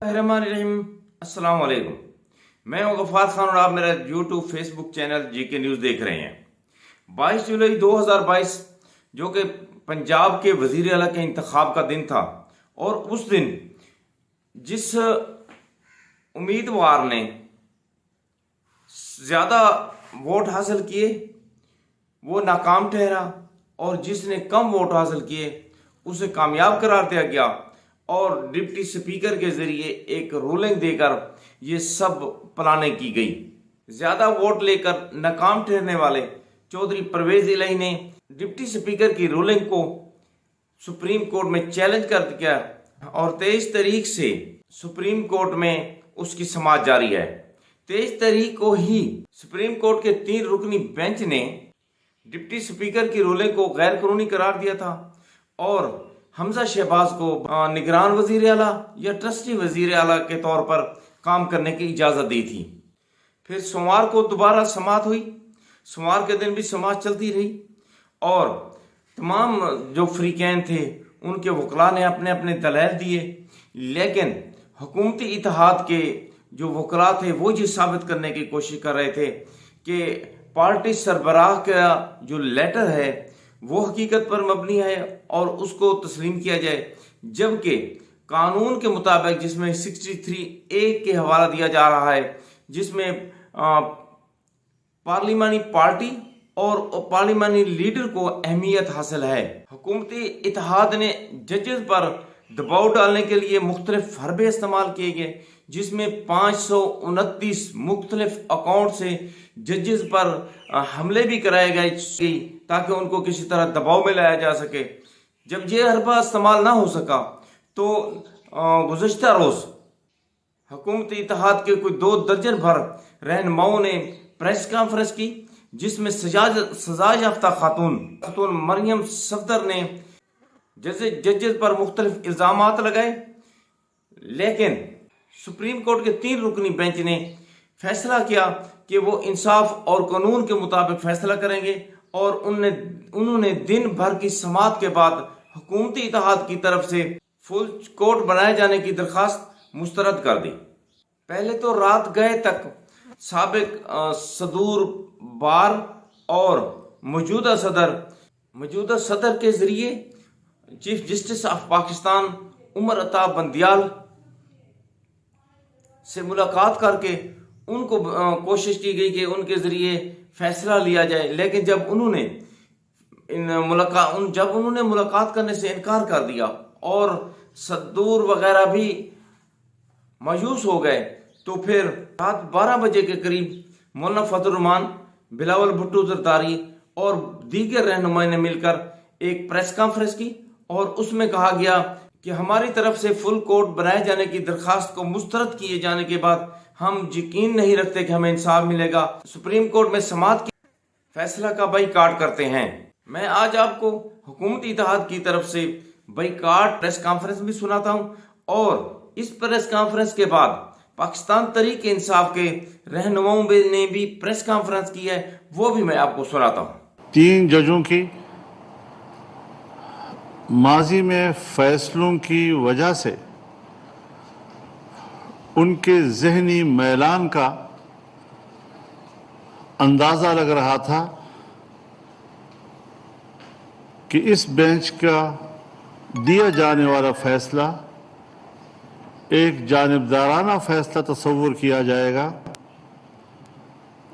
الرحمن الرحیم السلام علیکم. میں ہوں غفار خان اور آپ میرا یوٹیوب فیس بک چینل جی کے نیوز دیکھ رہے ہیں. 22 جولائی 2022 جو کہ پنجاب کے وزیر اعلیٰ کے انتخاب کا دن تھا، اور اس دن جس امیدوار نے زیادہ ووٹ حاصل کیے وہ ناکام ٹھہرا، اور جس نے کم ووٹ حاصل کیے اسے کامیاب قرار دیا گیا، اور ڈپٹی سپیکر کے ذریعے ایک رولنگ دے کر یہ سب پلاننگ کی گئی. زیادہ ووٹ لے کر ناکام ٹھہرنے والے چودھری پرویز الہی نے ڈپٹی سپیکر کی رولنگ کو سپریم کورٹ میں چیلنج کر دیا، اور 23 تاریخ سے سپریم کورٹ میں اس کی سماعت جاری ہے. 23 تاریخ کو ہی سپریم کورٹ کے 3 رکنی بینچ نے ڈپٹی سپیکر کی رولنگ کو غیر قانونی قرار دیا تھا، اور حمزہ شہباز کو نگران وزیر اعلیٰ یا ٹرسٹی وزیر اعلیٰ کے طور پر کام کرنے کی اجازت دی تھی. پھر سوموار کو دوبارہ سماعت ہوئی. سوموار کے دن بھی سماعت چلتی رہی، اور تمام جو فریقین تھے ان کے وکلاء نے اپنے اپنے دلائل دیے، لیکن حکومتی اتحاد کے جو وکلاء تھے وہ یہ ثابت کرنے کی کوشش کر رہے تھے کہ پارٹی سربراہ کا جو لیٹر ہے وہ حقیقت پر مبنی ہے اور اس کو تسلیم کیا جائے، جبکہ قانون کے مطابق جس میں 63A کے حوالہ دیا جا رہا ہے، جس میں پارلیمانی پارٹی اور پارلیمانی لیڈر کو اہمیت حاصل ہے. حکومتی اتحاد نے ججز پر دباؤ ڈالنے کے لیے مختلف حربے استعمال کیے گئے، جس میں 529 مختلف اکاؤنٹ سے ججز پر حملے بھی کرائے گئے تاکہ ان کو کسی طرح دباؤ میں لایا جا سکے. جب یہ حربہ استعمال نہ ہو سکا تو گزشتہ روز حکومتی اتحاد کے کوئی 2 درجن بھر رہنماؤں نے پریس کانفرنس کی، جس میں سزا یافتہ خاتون مریم صفدر نے ججز پر مختلف الزامات لگائے، لیکن سپریم کورٹ کے 3 رکنی بینچ نے فیصلہ کیا کہ وہ انصاف اور قانون کے مطابق فیصلہ کریں گے، اور انہوں نے دن بھر کی سماعت کے بعد حکومتی اتحاد کی طرف سے فل کورٹ بنائے جانے کی درخواست مسترد کر دی. پہلے تو رات گئے تک سابق صدور بار اور موجودہ صدر کے ذریعے chief justice of Pakistan Umar Ata Bandial سے ملاقات کر کے ان کو کوشش کی گئی کہ ان کے ذریعے فیصلہ لیا جائے، لیکن جب انہوں نے ملاقات کرنے سے انکار کر دیا اور صدور وغیرہ بھی مایوس ہو گئے، تو پھر رات 12 بجے کے قریب مولانا فضل الرحمان، بلاول بھٹو زرداری اور دیگر رہنماؤں نے مل کر ایک پریس کانفرنس کی، اور اس میں کہا گیا کہ ہماری طرف سے فل کورٹ بنائے جانے کی درخواست کو مسترد کیے جانے کے بعد ہم یقین نہیں رکھتے کہ ہمیں انصاف ملے گا. سپریم کورٹ میں سماعت کی فیصلہ کا بائیکاٹ کرتے ہیں. میں آج آپ کو حکومتی اتحاد کی طرف سے بائیکاٹ پریس کانفرنس بھی سناتا ہوں، اور اس پریس کانفرنس کے بعد پاکستان تحریک انصاف کے رہنماؤں نے بھی پریس کانفرنس کی ہے، وہ بھی میں آپ کو سناتا ہوں. 3 ججوں کی ماضی میں فیصلوں کی وجہ سے ان کے ذہنی میلان کا اندازہ لگ رہا تھا کہ اس بینچ کا دیا جانے والا فیصلہ ایک جانبدارانہ فیصلہ تصور کیا جائے گا.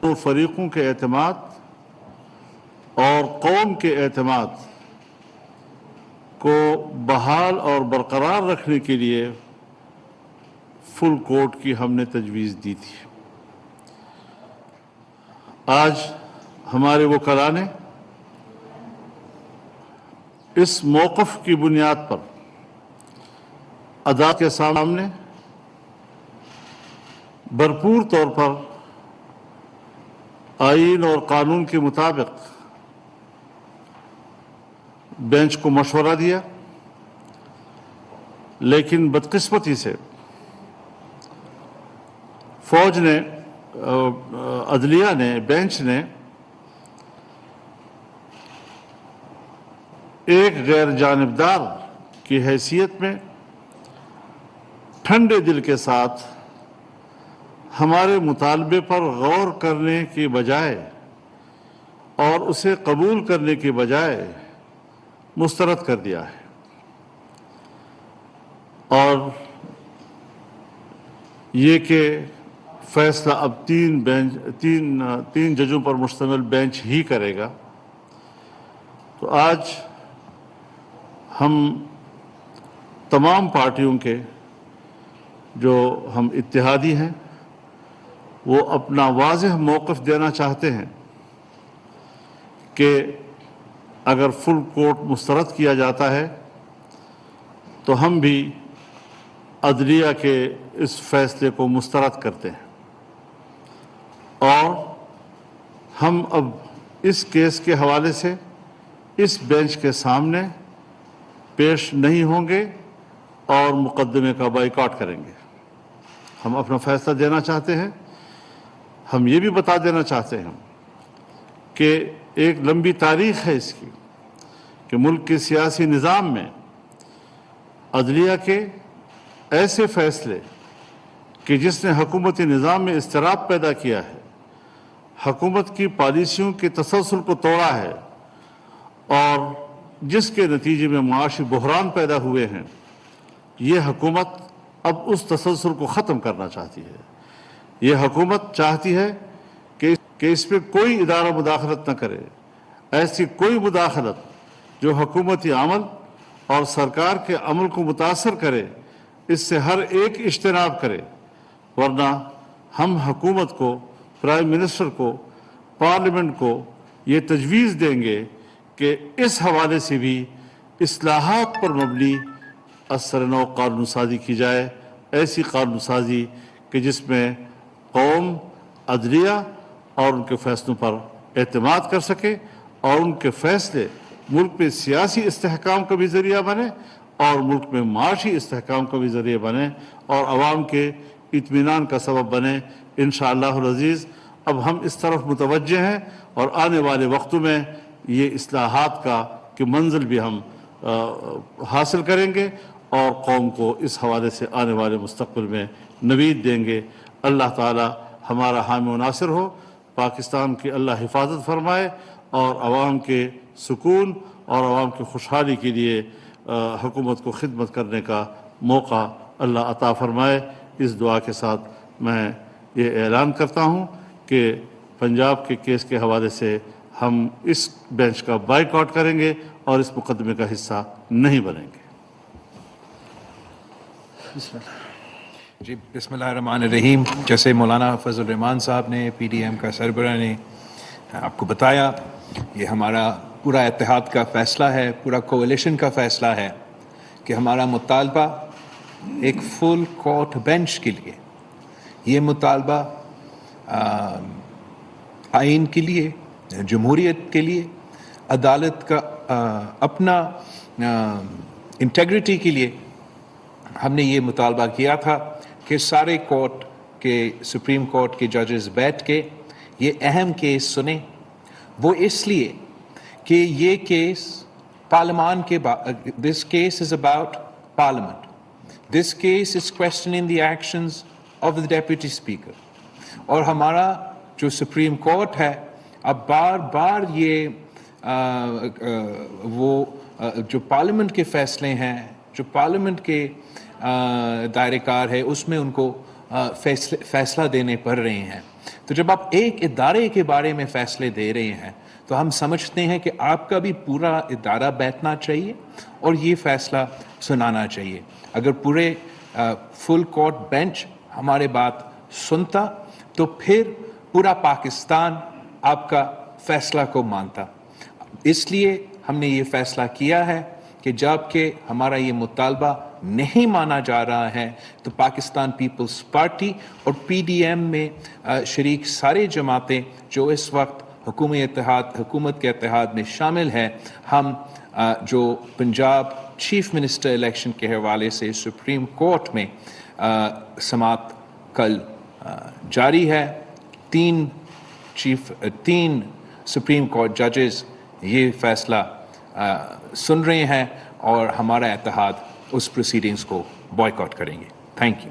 دونوں فریقوں کے اعتماد اور قوم کے اعتماد کو بحال اور برقرار رکھنے کے لیے فل کورٹ کی ہم نے تجویز دی تھی. آج ہمارے وکلاء نے اس موقف کی بنیاد پر عدالت کے سامنے بھرپور طور پر آئین اور قانون کے مطابق بینچ کو مشورہ دیا، لیکن بدقسمتی سے فوج نے عدلیہ نے بینچ نے ایک غیر جانبدار کی حیثیت میں ٹھنڈے دل کے ساتھ ہمارے مطالبے پر غور کرنے کی بجائے اور اسے قبول کرنے کی بجائے مسترد کر دیا ہے، اور یہ کہ فیصلہ اب تین ججوں پر مشتمل بینچ ہی کرے گا۔ تو آج ہم تمام پارٹیوں کے جو ہم اتحادی ہیں وہ اپنا واضح موقف دینا چاہتے ہیں کہ اگر فل کورٹ مسترد کیا جاتا ہے تو ہم بھی عدلیہ کے اس فیصلے کو مسترد کرتے ہیں، اور ہم اب اس کیس کے حوالے سے اس بینچ کے سامنے پیش نہیں ہوں گے اور مقدمے کا بائیکاٹ کریں گے۔ ہم اپنا فیصلہ دینا چاہتے ہیں۔ ہم یہ بھی بتا دینا چاہتے ہیں کہ ایک لمبی تاریخ ہے اس کی کہ ملک کے سیاسی نظام میں عدلیہ کے ایسے فیصلے کہ جس نے حکومتی نظام میں اضطراب پیدا کیا ہے، حکومت کی پالیسیوں کے تسلسل کو توڑا ہے، اور جس کے نتیجے میں معاشی بحران پیدا ہوئے ہیں، یہ حکومت اب اس تسلسل کو ختم کرنا چاہتی ہے۔ یہ حکومت چاہتی ہے کہ اس پہ کوئی ادارہ مداخلت نہ کرے، ایسی کوئی مداخلت جو حکومتی عمل اور سرکار کے عمل کو متاثر کرے، اس سے ہر ایک اجتناب کرے، ورنہ ہم حکومت کو، پرائم منسٹر کو، پارلیمنٹ کو یہ تجویز دیں گے کہ اس حوالے سے بھی اصلاحات پر مبنی اثر نو قانون سازی کی جائے، ایسی قانون سازی کہ جس میں قوم عدلیہ اور ان کے فیصلوں پر اعتماد کر سکے، اور ان کے فیصلے ملک میں سیاسی استحکام کا بھی ذریعہ بنے اور ملک میں معاشی استحکام کا بھی ذریعہ بنے اور عوام کے اطمینان کا سبب بنے۔ انشاءاللہ العزیز اب ہم اس طرف متوجہ ہیں، اور آنے والے وقتوں میں یہ اصلاحات کی منزل بھی ہم حاصل کریں گے اور قوم کو اس حوالے سے آنے والے مستقبل میں نوید دیں گے۔ اللہ تعالی ہمارا حامی و ناصر ہو، پاکستان کی اللہ حفاظت فرمائے، اور عوام کے سکون اور عوام کی خوشحالی کے لیے حکومت کو خدمت کرنے کا موقع اللہ عطا فرمائے۔ اس دعا کے ساتھ میں یہ اعلان کرتا ہوں کہ پنجاب کے کیس کے حوالے سے ہم اس بینچ کا بائیکاٹ کریں گے اور اس مقدمے کا حصہ نہیں بنیں گے۔ جی بسم اللہ الرحمن الرحیم۔ جیسے مولانا فضل الرحمان صاحب نے، پی ڈی ایم کا سربراہ نے آپ کو بتایا، یہ ہمارا پورا اتحاد کا فیصلہ ہے، پورا کولیشن کا فیصلہ ہے کہ ہمارا مطالبہ ایک فل کورٹ بینچ کے لیے، یہ مطالبہ آئین کے لیے، جمہوریت کے لیے، عدالت کا اپنا انٹیگریٹی کے لیے ہم نے یہ مطالبہ کیا تھا کہ سارے کورٹ کے، سپریم کورٹ کے ججز بیٹھ کے یہ اہم کیس سنیں۔ وہ اس لیے کہ یہ کیس پارلیمان کے this case is about parliament, this case is questioning the actions of the deputy speaker, اور ہمارا جو سپریم کورٹ ہے اب بار بار یہ وہ جو پارلیمنٹ کے فیصلے ہیں، جو پارلیمنٹ کے دائرہ کار ہے، اس میں ان کو فیصلہ دینے پڑ رہے ہیں۔ تو جب آپ ایک ادارے کے بارے میں فیصلے دے رہے ہیں تو ہم سمجھتے ہیں کہ آپ کا بھی پورا ادارہ بیٹھنا چاہیے اور یہ فیصلہ سنانا چاہیے۔ اگر پورے فل کورٹ بینچ ہمارے بات سنتا تو پھر پورا پاکستان آپ کا فیصلہ کو مانتا۔ اس لیے ہم نے یہ فیصلہ کیا ہے کہ جب کہ ہمارا یہ مطالبہ نہیں مانا جا رہا ہے تو پاکستان پیپلز پارٹی اور پی ڈی ایم میں شریک سارے جماعتیں جو اس وقت حکومت کے اتحاد میں شامل ہیں، ہم جو پنجاب چیف منسٹر الیکشن کے حوالے سے سپریم کورٹ میں سماعت کل جاری ہے، تین سپریم کورٹ ججز یہ فیصلہ سن رہے ہیں اور ہمارا اتحاد اس پروسیڈنگز کو بائیکاٹ کریں گے۔ Thank you.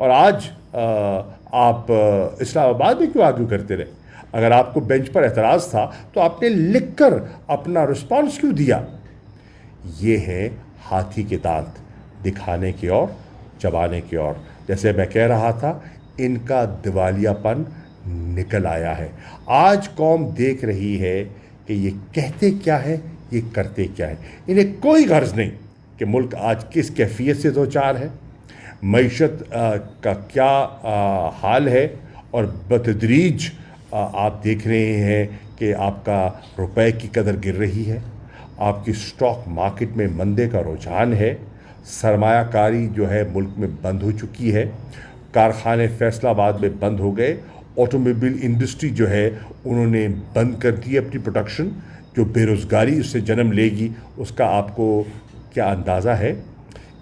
اور آج آپ اسلام آباد میں کیوں آرگیو کرتے رہے؟ اگر آپ کو بینچ پر اعتراض تھا تو آپ نے لکھ کر اپنا رسپانس کیوں دیا؟ یہ ہے ہاتھی کے دانت، دکھانے کی اور چبانے کی اور. جیسے میں کہہ رہا تھا، ان کا دیوالیہ پن نکل آیا ہے. آج قوم دیکھ رہی ہے کہ یہ کہتے کیا ہے، یہ کرتے کیا ہے. انہیں کوئی غرض نہیں کہ ملک آج کس کیفیت سے دوچار ہے، معیشت کا کیا حال ہے، اور بتدریج آپ دیکھ رہے ہیں کہ آپ کا روپے کی قدر گر رہی ہے، آپ کی اسٹاک مارکیٹ میں مندے کا رجحان ہے، سرمایہ کاری جو ہے ملک میں بند ہو چکی ہے، کارخانے فیصل آباد میں بند ہو گئے، آٹوموبائل انڈسٹری جو ہے انہوں نے بند کر دی اپنی پروڈکشن. جو بے روزگاری اس سے جنم لے گی اس کا آپ کو کیا اندازہ ہے؟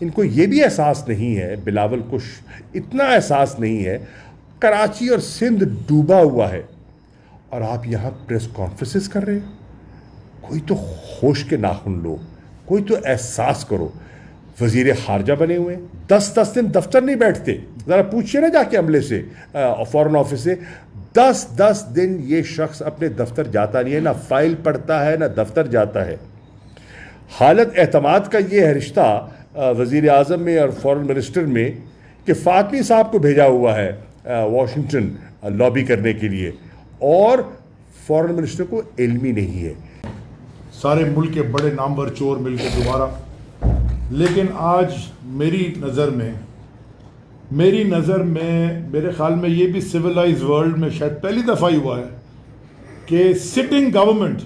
ان کو یہ بھی احساس نہیں ہے، بلاول کو اتنا احساس نہیں ہے. کراچی اور سندھ ڈوبا ہوا ہے اور آپ یہاں پریس کانفرنسز کر رہے ہیں. کوئی تو ہوش کے ناخن لو، کوئی تو احساس کرو. وزیر خارجہ بنے ہوئے ہیں، 10 دن دفتر نہیں بیٹھتے. ذرا پوچھئے نا جا کے عملے سے، فارن آفس سے، 10 دن یہ شخص اپنے دفتر جاتا نہیں ہے، نہ فائل پڑھتا ہے نہ دفتر جاتا ہے. حالت اعتماد کا یہ ہے رشتہ وزیر اعظم میں اور فارن منسٹر میں کہ فاطمی صاحب کو بھیجا ہوا ہے واشنگٹن لابی کرنے کے لیے، اور فارن منسٹر کو علم ہی نہیں ہے. سارے ملک کے بڑے نامور چور مل کے دوبارہ. لیکن آج میری نظر میں میرے خیال میں یہ بھی سویلائز ورلڈ میں شاید پہلی دفعہ ہی ہوا ہے کہ سٹنگ گورنمنٹ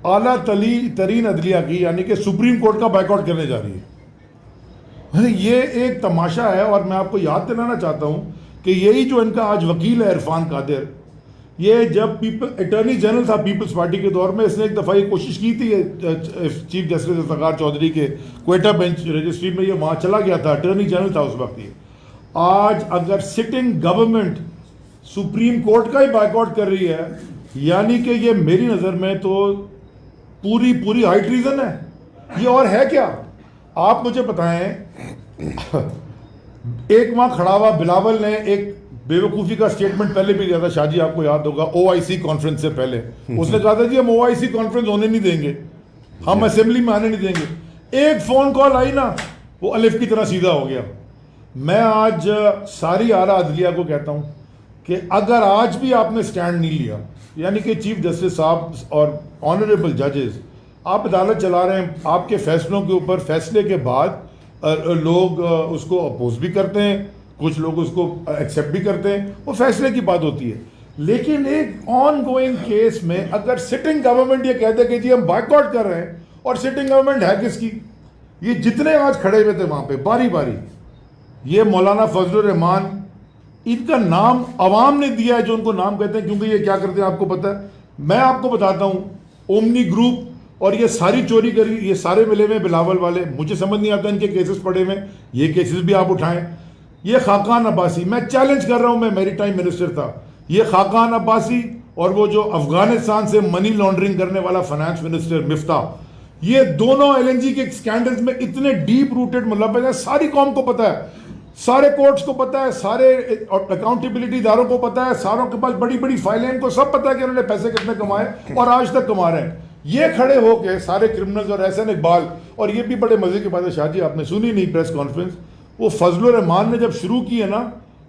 اعلیٰ ترین عدلیہ کی یعنی کہ سپریم کورٹ کا بائیک آؤٹ کرنے جا رہی ہے. یہ ایک تماشا ہے. اور میں آپ کو یاد دلانا چاہتا ہوں کہ یہی جو ان کا آج وکیل ہے عرفان قادر، یہ جب اٹارنی جنرل تھا پیپلز پارٹی کے دور میں، اس نے ایک دفعہ یہ کوشش کی تھی چیف جسٹس افتخار چودھری کے کوئٹہ بینچ رجسٹری میں، یہ وہاں چلا گیا تھا، اٹارنی جنرل تھا اس وقت. یہ آج اگر سٹنگ گورنمنٹ سپریم کورٹ کا ہی بائیک آؤٹ کر رہی ہے، یعنی کہ یہ میری نظر میں تو پوری ہائی ٹریزن ہے. یہ اور ہے کیا؟ آپ مجھے بتائیں. ایک وہاں کھڑا ہوا بلاول نے ایک بے وقوفی کا سٹیٹمنٹ پہلے بھی دیا تھا، شاہ جی آپ کو یاد ہوگا، OIC کانفرنس سے پہلے. اس نے کہا تھا جی ہم OIC کانفرنس ہونے نہیں دیں گے، ہم اسمبلی میں آنے نہیں دیں گے. ایک فون کال آئی نا، وہ الف کی طرح سیدھا ہو گیا. میں آج ساری اعلیٰ عدلیہ کو کہتا ہوں کہ اگر آج بھی آپ نے سٹینڈ نہیں لیا، یعنی کہ چیف جسٹس صاحب اور آنریبل ججز آپ عدالت چلا رہے ہیں، آپ کے فیصلوں کے اوپر فیصلے کے بعد لوگ اس کو اپوز بھی کرتے ہیں، کچھ لوگ اس کو ایکسیپٹ بھی کرتے ہیں، وہ فیصلے کی بات ہوتی ہے. لیکن ایک آن گوئنگ کیس میں اگر سٹنگ گورنمنٹ یہ کہتے کہ جی ہم بائیک آؤٹ کر رہے ہیں، اور سٹنگ گورنمنٹ ہے کس کی؟ یہ جتنے آج کھڑے ہوئے تھے وہاں پہ باری باری، یہ مولانا فضل الرحمان، ان کا نام عوام نے دیا ہے جو ان کو نام کہتے ہیں، کیونکہ یہ کیا کرتے ہیں آپ کو پتہ ہے. میں آپ کو بتاتا ہوں، اومنی گروپ اور یہ ساری چوری کری، یہ سارے ملے ہوئے بلاول والے. مجھے سمجھ نہیں آتا ان کے کیسز پڑے ہوئے، یہ کیسز بھی آپ اٹھائیں. یہ خاقان عباسی، میں چیلنج کر رہا ہوں، میں میری ٹائم منسٹر تھا، یہ خاقان عباسی اور وہ جو افغانستان سے منی لانڈرنگ کرنے والا فائنانس منسٹر مفتاح، یہ دونوں LNG کے سکینڈلز میں اتنے ڈیپ روٹڈ ملوث ہیں. ساری قوم کو پتہ ہے، سارے کورٹس کو پتہ ہے، سارے اکاؤنٹیبلٹی اداروں کو پتہ ہے، ساروں کے پاس بڑی بڑی فائلیں، ان کو سب پتہ ہے کہ انہوں نے پیسے کتنے کمائے اور آج تک کما رہے ہیں. یہ کھڑے ہو کے سارے کرمنلز اور احسن اقبال، اور یہ بھی بڑے مزے کی بات ہے شاہ جی آپ نے سنی نہیں پریس کانفرنس، وہ فضل الرحمان نے جب شروع کی ہے نا،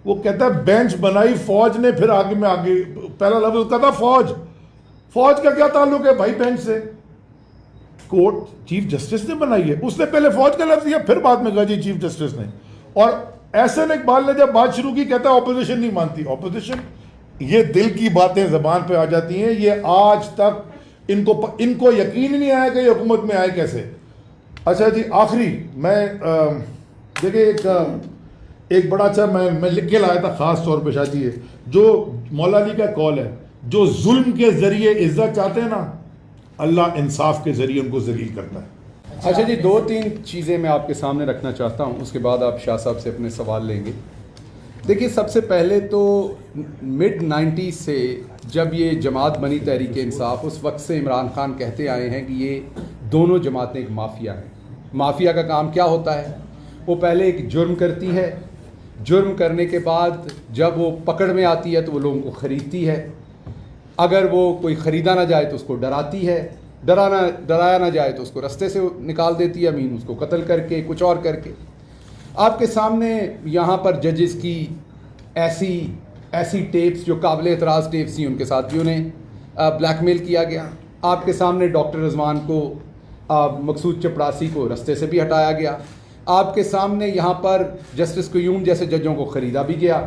وہ کہتا ہے بینچ بنائی فوج نے، پھر آگے میں آگے پہلا لفظ کہتا فوج کا کیا تعلق ہے بھائی بینچ سے؟ کورٹ چیف جسٹس نے بنائی ہے، اس نے پہلے فوج کا لفظ دیا، پھر بعد میں کہا جی چیف جسٹس نے. اور احسن اقبال نے جب بات شروع کی کہتا ہے اپوزیشن نہیں مانتی. اپوزیشن، یہ دل کی باتیں زبان پہ آ جاتی ہیں. یہ آج تک ان کو یقین نہیں آیا کہ یہ حکومت میں آئے کیسے. اچھا جی آخری میں دیکھیں ایک بڑا اچھا میں لکھ کے لایا تھا خاص طور پہ شاہ جی، ہے جو مولا علی کا قول ہے، جو ظلم کے ذریعے عزت چاہتے ہیں نا، اللہ انصاف کے ذریعے ان کو ذلیل کرتا ہے. اچھا جی، 2-3 چیزیں میں آپ کے سامنے رکھنا چاہتا ہوں، اس کے بعد آپ شاہ صاحب سے اپنے سوال لیں گے. دیکھیے سب سے پہلے تو مڈ 90s سے جب یہ جماعت بنی تحریک انصاف، اس وقت سے عمران خان کہتے آئے ہیں کہ یہ دونوں جماعتیں ایک مافیا ہیں. مافیا کا کام کیا ہوتا ہے؟ وہ پہلے ایک جرم کرتی ہے، جرم کرنے کے بعد جب وہ پکڑ میں آتی ہے تو وہ لوگوں کو خریدتی ہے، اگر وہ کوئی خریدا نہ جائے تو اس کو ڈراتی ہے، ڈرایا نہ جائے تو اس کو رستے سے نکال دیتی ہے، اس کو قتل کر کے کچھ اور کر کے۔ آپ کے سامنے یہاں پر ججز کی ایسی ٹیپس جو قابل اعتراض ٹیپس تھیں، ان کے ساتھ بھی انہیں بلیک میل کیا گیا۔ آپ کے سامنے ڈاکٹر رضوان کو، مقصود چپڑاسی کو رستے سے بھی ہٹایا گیا۔ آپ کے سامنے یہاں پر جسٹس قیوم جیسے ججوں کو خریدا بھی گیا۔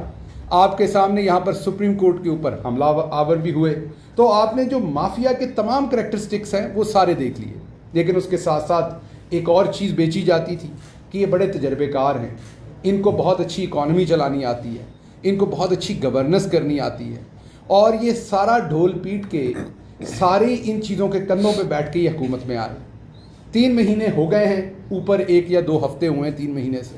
آپ کے سامنے یہاں پر سپریم کورٹ کے اوپر حملہ آور بھی ہوئے۔ تو آپ نے جو مافیا کے تمام کریکٹرسٹکس ہیں وہ سارے دیکھ لیے، لیکن اس کے ساتھ ساتھ ایک اور چیز بیچی جاتی تھی کہ یہ بڑے تجربے کار ہیں، ان کو بہت اچھی اکانومی چلانی آتی ہے، ان کو بہت اچھی گورننس کرنی آتی ہے، اور یہ سارا ڈھول پیٹ کے سارے ان چیزوں کے کندھوں پہ بیٹھ کے یہ حکومت میں آئے۔ 3 مہینے ہو گئے ہیں، اوپر 1 یا 2 ہفتے ہوئے ہیں 3 مہینے سے۔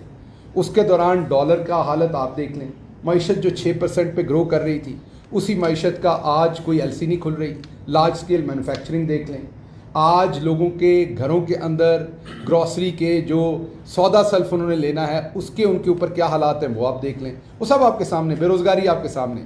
اس کے دوران ڈالر کا حالت آپ دیکھ لیں، معیشت جو 6% پہ گرو کر رہی تھی، اسی معیشت کا آج کوئی ایل سی نہیں کھل رہی۔ لارج سکیل مینوفیکچرنگ دیکھ لیں، آج لوگوں کے گھروں کے اندر گروسری کے جو سودا سلف انہوں نے لینا ہے، اس کے ان کے اوپر کیا حالات ہیں وہ آپ دیکھ لیں، وہ سب آپ کے سامنے، بے روزگاری آپ کے سامنے۔